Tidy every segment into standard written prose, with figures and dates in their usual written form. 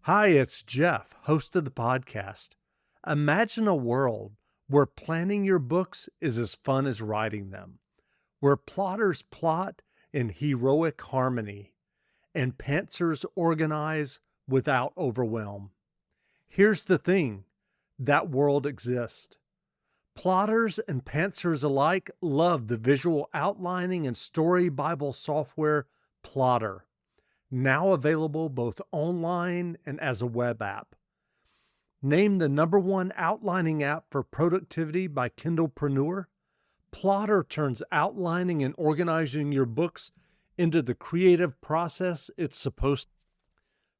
Hi, it's Jeff, host of the podcast. Imagine a world where planning your books is as fun as writing them, where plotters plot in heroic harmony and pantsers organize without overwhelm. Here's the thing, that world exists. Plotters and pantsers alike love the visual outlining and story Bible software Plotter, now available both online and as a web app. Named the #1 outlining app for productivity by Kindlepreneur, Plotter turns outlining and organizing your books into the creative process it's supposed to.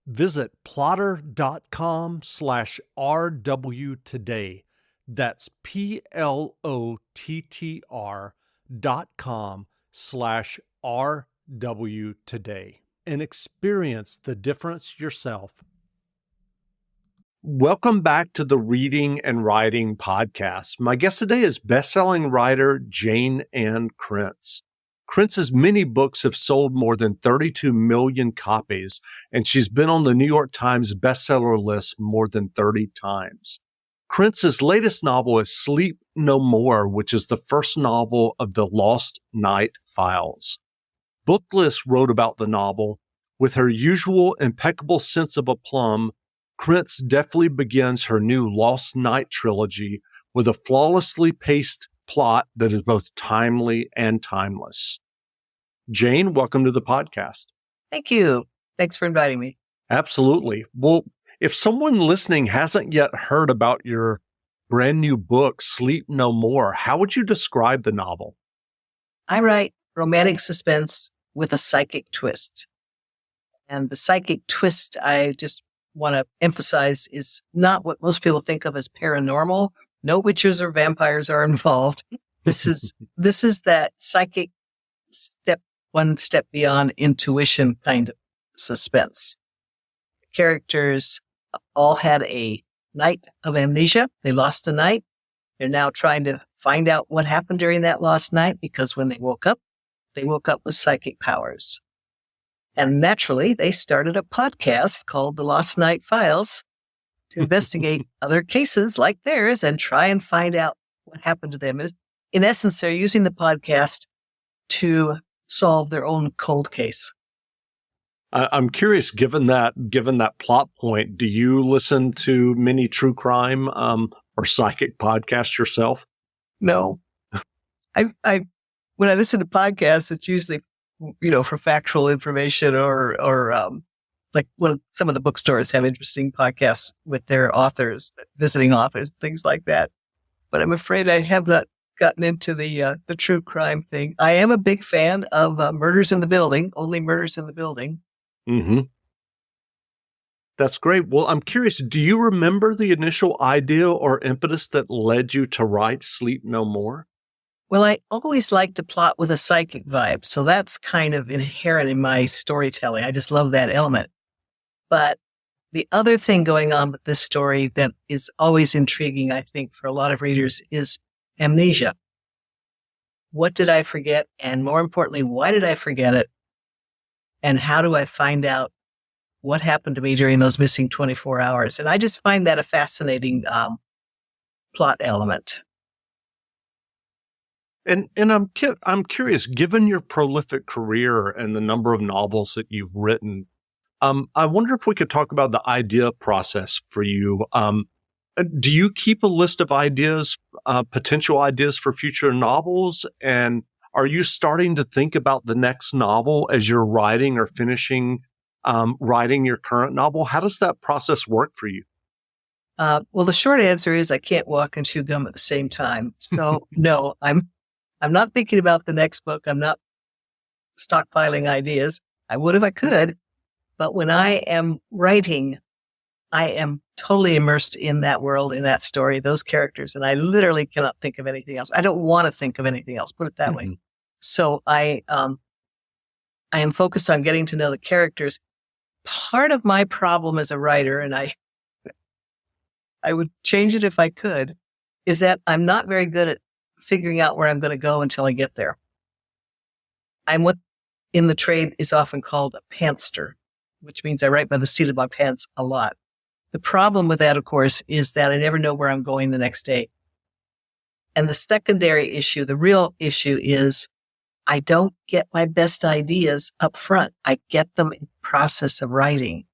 Visit plotter.com/RW today. That's PLOTTR.com/RW today and experience the difference yourself. Welcome back to the Reading and Writing Podcast. My guest today is best-selling writer Jayne Krentz. Krentz's many books have sold more than 32 million copies, and she's been on the New York Times bestseller list more than 30 times. Krentz's latest novel is Sleep No More, which is the first novel of the Lost Night Files. Booklist wrote about the novel. With her usual impeccable sense of aplomb, Krentz deftly begins her new Lost Night trilogy with a flawlessly paced plot that is both timely and timeless. Jayne, welcome to the podcast. Thank you. Thanks for inviting me. Absolutely. Well, if someone listening hasn't yet heard about your brand new book, Sleep No More, how would you describe the novel? I write romantic suspense with a psychic twist. And the psychic twist I just want to emphasize is not what most people think of as paranormal. No witches or vampires are involved. This is that psychic one step beyond intuition kind of suspense. Characters all had a night of amnesia. They lost a night. They're now trying to find out what happened during that lost night because when they woke up with psychic powers. And naturally, they started a podcast called The Lost Night Files to investigate other cases like theirs and try and find out what happened to them. In essence, they're using the podcast to solve their own cold case. I'm curious, given that plot point, do you listen to many true crime or psychic podcasts yourself? No. When I listen to podcasts, it's usually, for factual information or like some of the bookstores have interesting podcasts with their authors, visiting authors, things like that. But I'm afraid I have not gotten into the true crime thing. I am a big fan of Murders in the Building, Only Murders in the Building. Mm-hmm. That's great. Well, I'm curious, do you remember the initial idea or impetus that led you to write Sleep No More? Well, I always like to plot with a psychic vibe, so that's kind of inherent in my storytelling. I just love that element. But the other thing going on with this story that is always intriguing, I think, for a lot of readers is amnesia. What did I forget? And more importantly, why did I forget it? And how do I find out what happened to me during those missing 24 hours? And I just find that a fascinating plot element. And I'm curious, given your prolific career and the number of novels that you've written, I wonder if we could talk about the idea process for you. Do you keep a list of ideas, potential ideas for future novels? And are you starting to think about the next novel as you're writing or finishing writing your current novel? How does that process work for you? Well, the short answer is I can't walk and chew gum at the same time. So no, I'm not thinking about the next book. I'm not stockpiling ideas. I would if I could. But when I am writing, I am totally immersed in that world, in that story, those characters, and I literally cannot think of anything else. I don't want to think of anything else, put it that way. So I am focused on getting to know the characters. Part of my problem as a writer, and I would change it if I could, is that I'm not very good at figuring out where I'm going to go until I get there. I'm what in the trade is often called a pantster, which means I write by the seat of my pants a lot. The problem with that, of course, is that I never know where I'm going the next day. And the secondary issue, the real issue is I don't get my best ideas up front. I get them in the process of writing.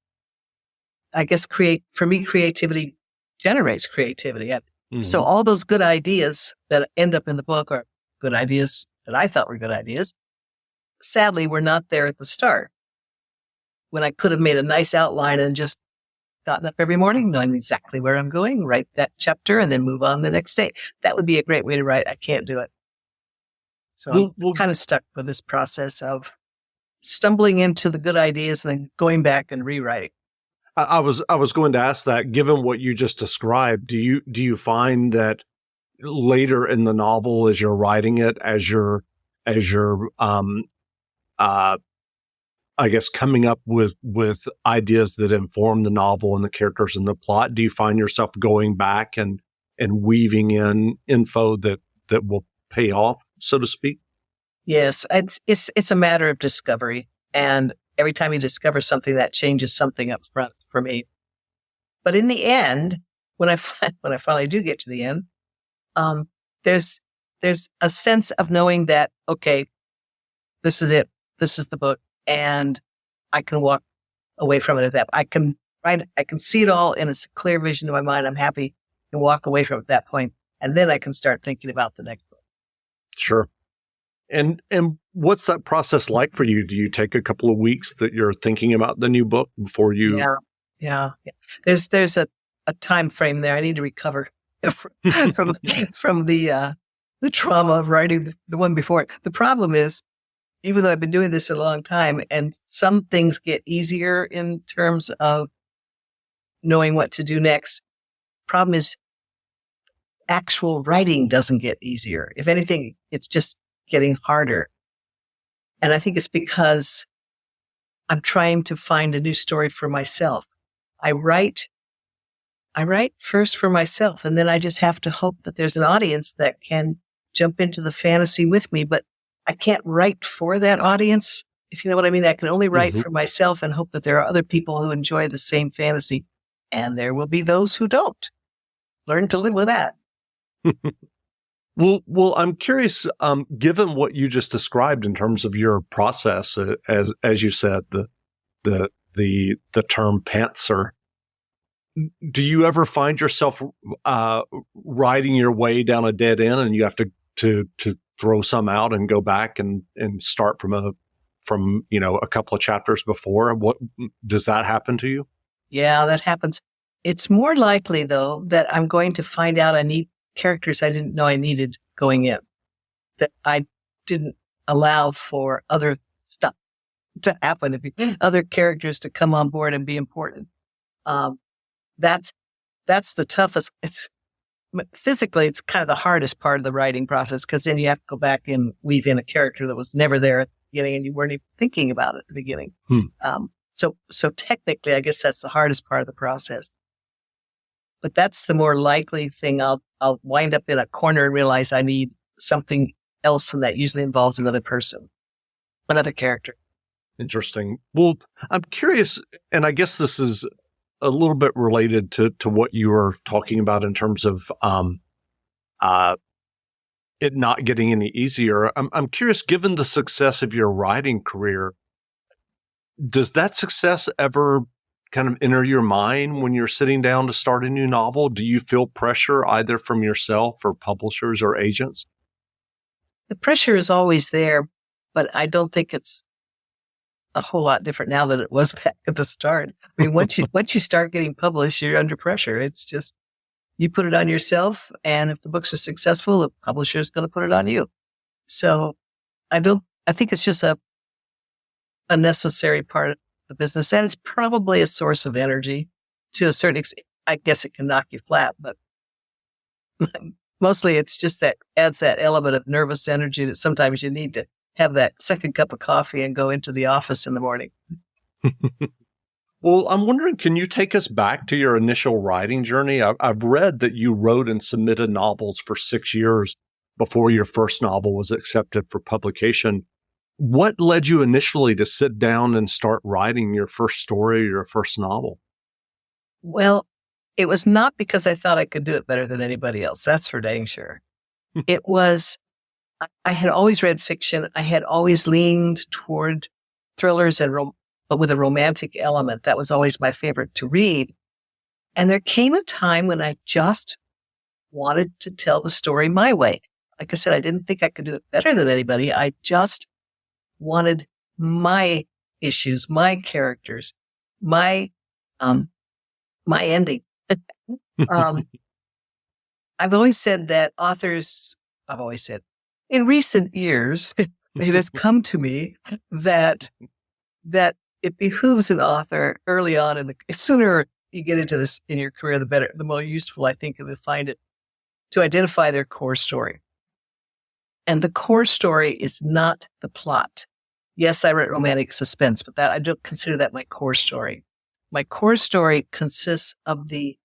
I guess for me, creativity generates creativity. So all those good ideas that end up in the book are good ideas that I thought were good ideas. Sadly, were not there at the start when I could have made a nice outline and just gotten up every morning, knowing exactly where I'm going, write that chapter, and then move on the next day. That would be a great way to write. I can't do it. So I'm kind of stuck with this process of stumbling into the good ideas and then going back and rewriting. I was going to ask that, given what you just described, do you find that later in the novel, as you're writing it, as you're I guess coming up with ideas that inform the novel and the characters and the plot, do you find yourself going back and weaving in info that will pay off, so to speak? Yes, it's a matter of discovery, and every time you discover something, that changes something up front for me. But in the end, when I finally do get to the end, there's a sense of knowing that, okay, this is it, this is the book, and I can walk away from it at that. I can see it all in a clear vision in my mind. I'm happy and walk away from it at that point, and then I can start thinking about the next book. Sure. And what's that process like for you? Do you take a couple of weeks that you're thinking about the new book before you? Yeah. There's a time frame there. I need to recover from the trauma of writing the one before it. The problem is, even though I've been doing this a long time, and some things get easier in terms of knowing what to do next, problem is actual writing doesn't get easier. If anything, it's just getting harder. And I think it's because I'm trying to find a new story for myself. I write first for myself, and then I just have to hope that there's an audience that can jump into the fantasy with me, but I can't write for that audience, if you know what I mean. I can only write for myself and hope that there are other people who enjoy the same fantasy, and there will be those who don't. Learn to live with that. Well, I'm curious, given what you just described in terms of your process, as you said, the term pantser, do you ever find yourself riding your way down a dead end, and you have to throw some out and go back and start from a couple of chapters before? What does that happen to you? Yeah, that happens. It's more likely, though, that I'm going to find out I need characters I didn't know I needed going in, that I didn't allow for other stuff to happen, other characters to come on board and be important. That's the toughest. Physically, it's kind of the hardest part of the writing process, because then you have to go back and weave in a character that was never there at the beginning and you weren't even thinking about it at the beginning. So technically, I guess that's the hardest part of the process. But that's the more likely thing. I'll wind up in a corner and realize I need something else, and that usually involves another person, another character. Interesting. Well, I'm curious, and I guess this is a little bit related to what you were talking about in terms of it not getting any easier. I'm curious, given the success of your writing career, does that success ever kind of enter your mind when you're sitting down to start a new novel? Do you feel pressure either from yourself or publishers or agents? The pressure is always there, but I don't think it's a whole lot different now than it was back at the start. I mean, once you start getting published, you're under pressure. It's just, you put it on yourself, and if the books are successful, the publisher is going to put it on you. So I think it's just a necessary part of the business, and it's probably a source of energy to a certain extent. I guess it can knock you flat, but mostly it's just that adds that element of nervous energy that sometimes you need to have that second cup of coffee and go into the office in the morning. Well, I'm wondering, can you take us back to your initial writing journey? I've read that you wrote and submitted novels for 6 years before your first novel was accepted for publication. What led you initially to sit down and start writing your first story or your first novel? Well, it was not because I thought I could do it better than anybody else. That's for dang sure. It was, I had always read fiction. I had always leaned toward thrillers but with a romantic element. That was always my favorite to read. And there came a time when I just wanted to tell the story my way. Like I said, I didn't think I could do it better than anybody. I just wanted my issues, my characters, my ending. I've always said that in recent years, it has come to me that it behooves an author early on the sooner you get into this in your career, the better, the more useful I think it will find it to identify their core story. And the core story is not the plot. Yes, I write romantic suspense, but I don't consider that my core story. My core story consists of the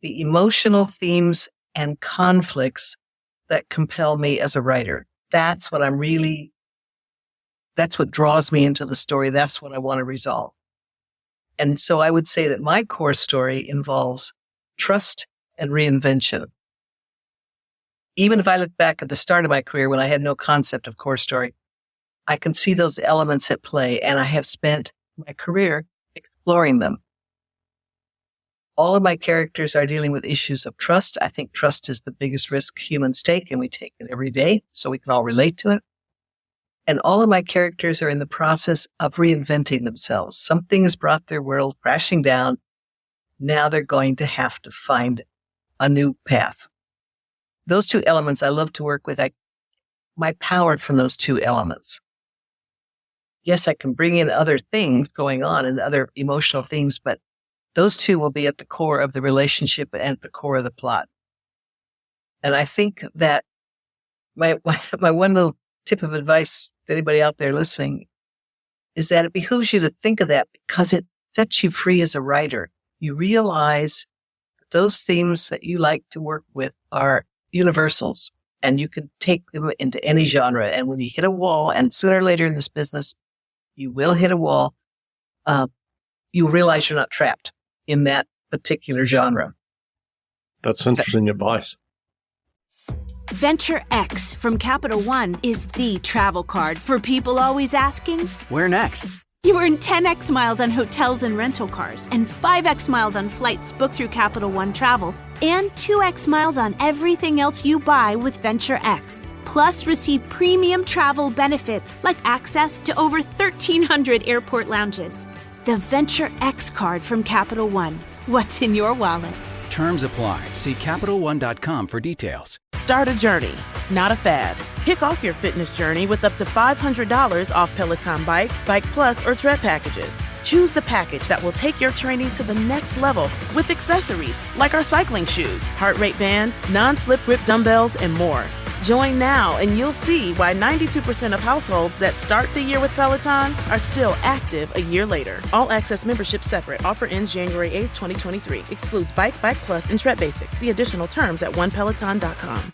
emotional themes and conflicts that compel me as a writer. That's what draws me into the story. That's what I want to resolve. And so I would say that my core story involves trust and reinvention. Even if I look back at the start of my career when I had no concept of core story, I can see those elements at play, and I have spent my career exploring them. All of my characters are dealing with issues of trust. I think trust is the biggest risk humans take, and we take it every day, so we can all relate to it. And all of my characters are in the process of reinventing themselves. Something has brought their world crashing down. Now they're going to have to find a new path. Those two elements I love to work with. My power from those two elements. Yes, I can bring in other things going on and other emotional themes, but those two will be at the core of the relationship and at the core of the plot. And I think that my one little tip of advice to anybody out there listening is that it behooves you to think of that because it sets you free as a writer. You realize that those themes that you like to work with are universals, and you can take them into any genre. And when you hit a wall, and sooner or later in this business, you will hit a wall, you realize you're not trapped in that particular genre. That's interesting advice. Venture X from Capital One is the travel card for people always asking, where next? You earn 10x miles on hotels and rental cars, and 5x miles on flights booked through Capital One Travel, and 2x miles on everything else you buy with Venture X. Plus, receive premium travel benefits like access to over 1,300 airport lounges. The Venture X card from Capital One. What's in your wallet? Terms apply. See CapitalOne.com for details. Start a journey, not a fad. Kick off your fitness journey with up to $500 off Peloton Bike, Bike Plus, or Tread packages. Choose the package that will take your training to the next level with accessories like our cycling shoes, heart rate band, non-slip grip dumbbells, and more. Join now and you'll see why 92% of households that start the year with Peloton are still active a year later. All access membership separate. Offer ends January 8th, 2023. Excludes Bike, Bike Plus, and Tread Basics. See additional terms at onepeloton.com.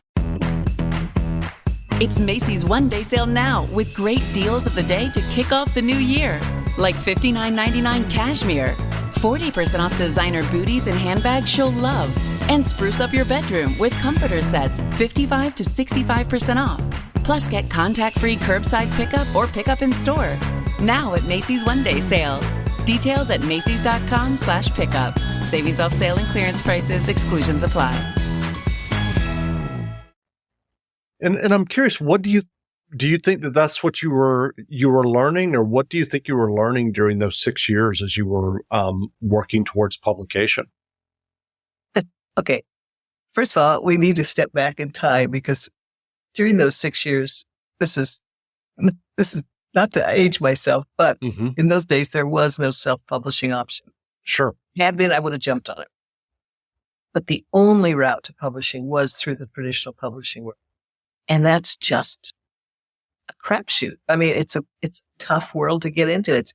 It's Macy's one-day sale now with great deals of the day to kick off the new year. Like $59.99 cashmere, 40% off designer booties and handbags you'll love. And spruce up your bedroom with comforter sets, 55 to 65% off. Plus, get contact-free curbside pickup or pickup in store. Now at Macy's one-day sale. Details at macys.com/pickup. Savings off sale and clearance prices. Exclusions apply. And I'm curious, what do you think that's what you were learning, or what do you think you were learning during those 6 years as you were working towards publication? Okay. First of all, we need to step back in time because during those 6 years, this is not to age myself, but in those days, there was no self-publishing option. Sure. Had been, I would have jumped on it. But the only route to publishing was through the traditional publishing world. And that's just a crapshoot. I mean, it's a tough world to get into. It's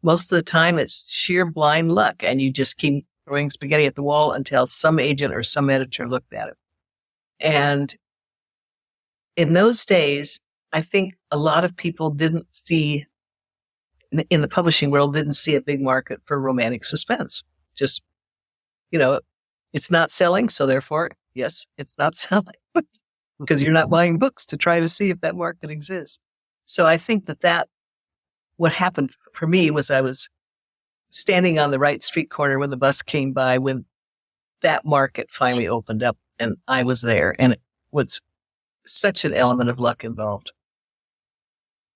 most of the time it's sheer blind luck, and you just keep throwing spaghetti at the wall until some agent or some editor looked at it. And in those days, I think a lot of people didn't see, in the publishing world, didn't see a big market for romantic suspense. Just, it's not selling. So therefore, yes, it's not selling because you're not buying books to try to see if that market exists. So I think that what happened for me was I was standing on the right street corner when the bus came by, when that market finally opened up and I was there, and it was such an element of luck involved.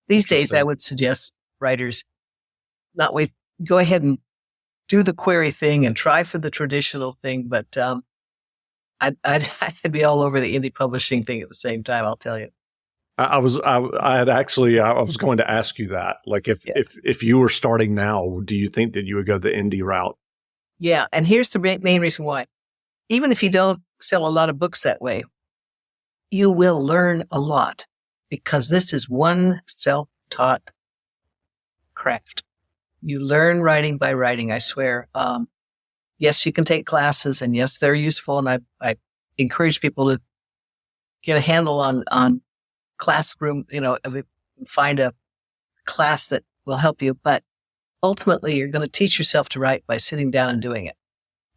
These days, I would suggest writers not wait, go ahead and do the query thing and try for the traditional thing. But I'd be all over the indie publishing thing at the same time, I'll tell you. I was going to ask you that. Like if you were starting now, do you think that you would go the indie route? Yeah. And here's the main reason why. Even if you don't sell a lot of books that way, you will learn a lot, because this is one self-taught craft. You learn writing by writing, I swear. Yes, you can take classes, and yes, they're useful. And I encourage people to get a handle on classroom, find a class that will help you. But ultimately, you're going to teach yourself to write by sitting down and doing it.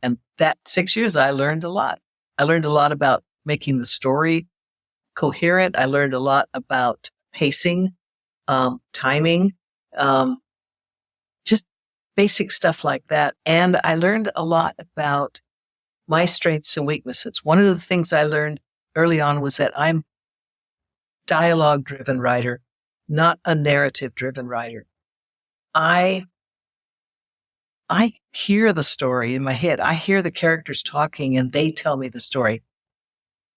And that 6 years, I learned a lot. I learned a lot about making the story coherent. I learned a lot about pacing, timing, just basic stuff like that. And I learned a lot about my strengths and weaknesses. One of the things I learned early on was that I'm dialogue-driven writer, not a narrative-driven writer. I hear the story in my head. I hear the characters talking and they tell me the story.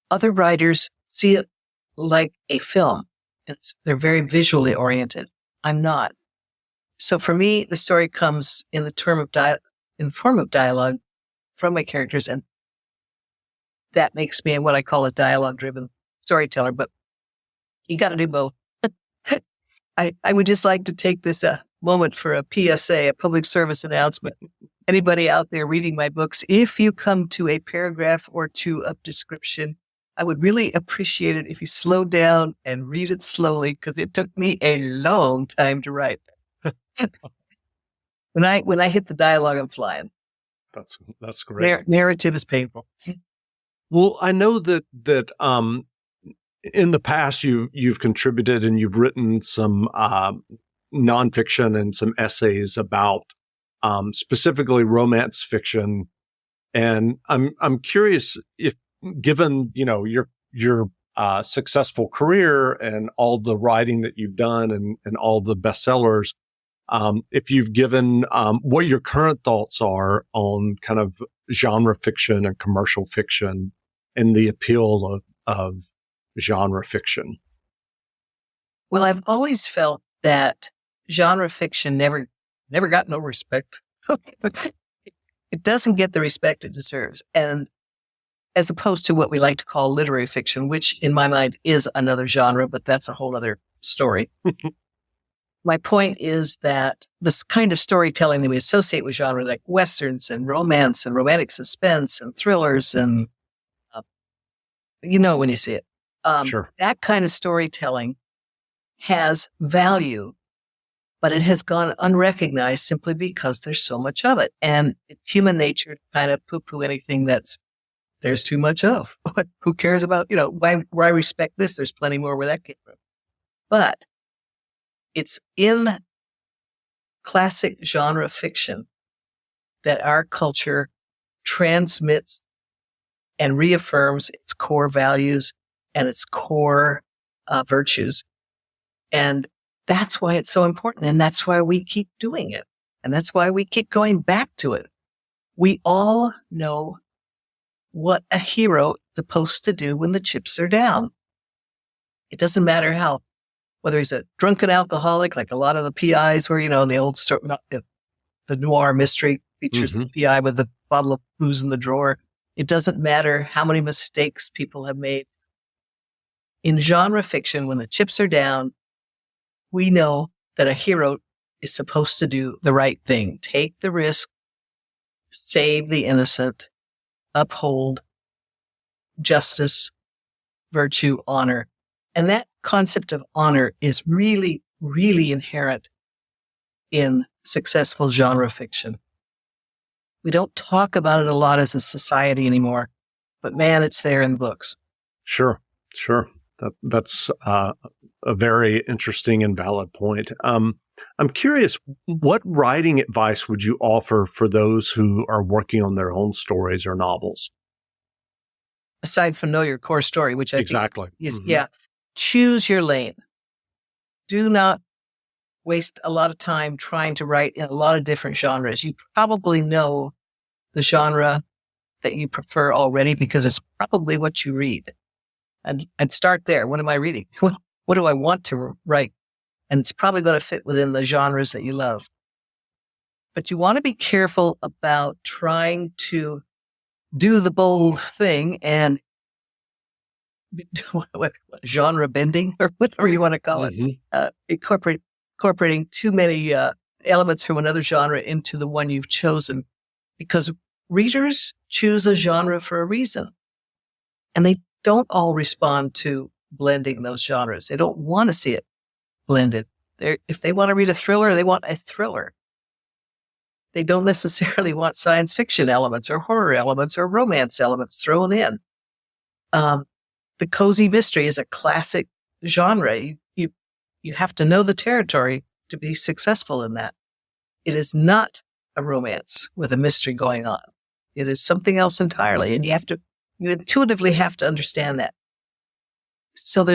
Other writers see it like a film. They're very visually oriented. I'm not. So for me, the story comes in the form of dialogue from my characters, and that makes me what I call a dialogue-driven storyteller. But you got to do both. I would just like to take this moment for a PSA, a public service announcement. Anybody out there reading my books, if you come to a paragraph or two of description, I would really appreciate it if you slow down and read it slowly, because it took me a long time to write. When I hit the dialogue, I'm flying. That's great. Narrative is painful. Well, I know that in the past you've contributed and you've written some nonfiction and some essays about specifically romance fiction, and I'm curious if, given your successful career and all the writing that you've done and all the bestsellers, if you've given what your current thoughts are on kind of genre fiction and commercial fiction and the appeal of genre fiction. Well, I've always felt that genre fiction never got no respect. It doesn't get the respect it deserves. And as opposed to what we like to call literary fiction, which in my mind is another genre, but that's a whole other story. My point is that this kind of storytelling that we associate with genre, like Westerns and romance and romantic suspense and thrillers, and when you see it, Sure. That kind of storytelling has value, but it has gone unrecognized simply because there's so much of it. And it's human nature to kind of poo-poo anything there's too much of. Who cares about, why I respect this? There's plenty more where that came from. But it's in classic genre fiction that our culture transmits and reaffirms its core values and its core virtues. And that's why it's so important. And that's why we keep doing it. And that's why we keep going back to it. We all know what a hero is supposed to do when the chips are down. It doesn't matter whether he's a drunken alcoholic, like a lot of the PIs were, in the old story, the noir mystery features the PI with the bottle of booze in the drawer. It doesn't matter how many mistakes people have made. In genre fiction, when the chips are down, we know that a hero is supposed to do the right thing, take the risk, save the innocent, uphold justice, virtue, honor. And that concept of honor is really, really inherent in successful genre fiction. We don't talk about it a lot as a society anymore, but man, it's there in books. Sure. That's a very interesting and valid point. I'm curious, what writing advice would you offer for those who are working on their own stories or novels? Aside from know your core story, which I Exactly. think is, choose your lane. Do not waste a lot of time trying to write in a lot of different genres. You probably know the genre that you prefer already because it's probably what you read. And start there. What am I reading? What do I want to write? And it's probably going to fit within the genres that you love. But you want to be careful about trying to do the bold thing and what genre bending or whatever you want to call it. Incorporating too many elements from another genre into the one you've chosen, because readers choose a genre for a reason. And they don't all respond to blending those genres. They don't want to see it blended. If they want to read a thriller, they want a thriller. They don't necessarily want science fiction elements or horror elements or romance elements thrown in. The cozy mystery is a classic genre. You have to know the territory to be successful in that. It is not a romance with a mystery going on. It is something else entirely, and you intuitively have to understand that. So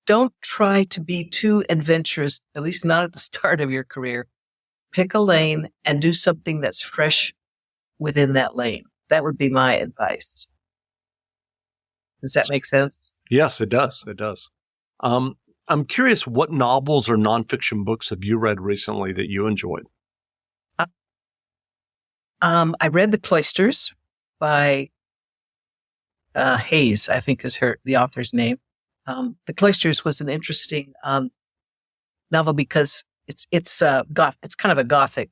don't try to be too adventurous, at least not at the start of your career. Pick a lane and do something that's fresh within that lane. That would be my advice. Does that make sense? Yes, it does. It does. I'm curious, what novels or nonfiction books have you read recently that you enjoyed? I read The Cloisters by Hayes, I think is the author's name. The Cloisters was an interesting novel because it's kind of a gothic,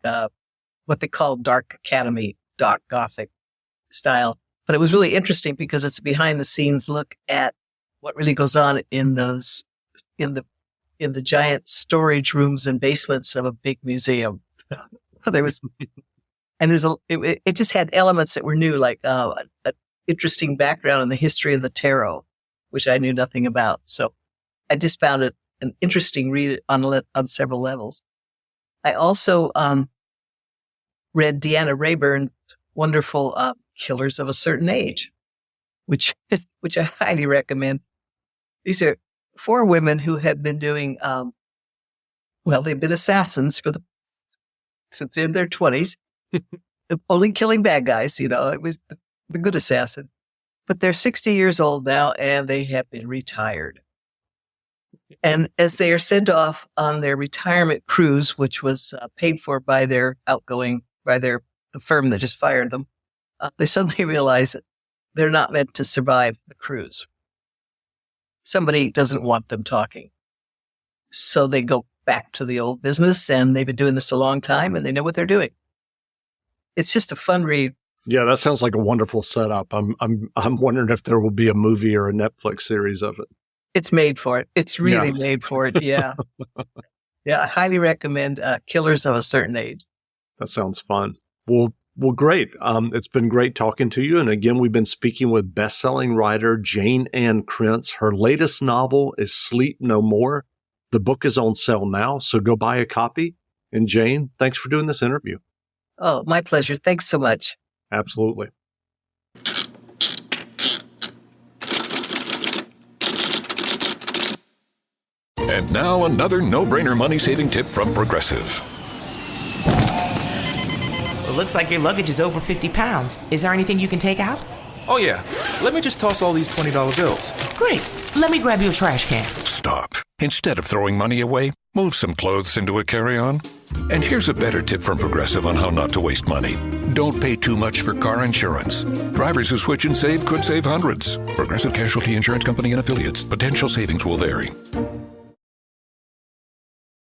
what they call dark academy, dark gothic style. But it was really interesting because it's a behind the scenes look at what really goes on in the giant storage rooms and basements of a big museum. It just had elements that were new, like an interesting background in the history of the tarot, which I knew nothing about. So I just found it an interesting read on several levels. I also read Deanna Rayburn's wonderful Killers of a Certain Age, which I highly recommend. These are 4 women who have been doing, they've been assassins since in their 20s, only killing bad guys. It was the good assassin. But they're 60 years old now, and they have been retired. And as they are sent off on their retirement cruise, which was paid for by the firm that just fired them, they suddenly realize that they're not meant to survive the cruise. Somebody doesn't want them talking. So they go back to the old business, and they've been doing this a long time, and they know what they're doing. It's just a fun read. Yeah, that sounds like a wonderful setup. I'm wondering if there will be a movie or a Netflix series of it. It's made for it. It's really made for it. Yeah. Yeah, I highly recommend Killers of a Certain Age. That sounds fun. Well, great. It's been great talking to you. And again, we've been speaking with best-selling writer Jayne Krentz. Her latest novel is Sleep No More. The book is on sale now, so go buy a copy. And Jayne, thanks for doing this interview. Oh, my pleasure. Thanks so much. Absolutely. And now another no-brainer money-saving tip from Progressive. It looks like your luggage is over 50 pounds. Is there anything you can take out? Oh, yeah. Let me just toss all these $20 bills. Great. Let me grab you a trash can. Stop. Instead of throwing money away, move some clothes into a carry-on. And here's a better tip from Progressive on how not to waste money. Don't pay too much for car insurance. Drivers who switch and save could save hundreds. Progressive Casualty Insurance Company and Affiliates. Potential savings will vary.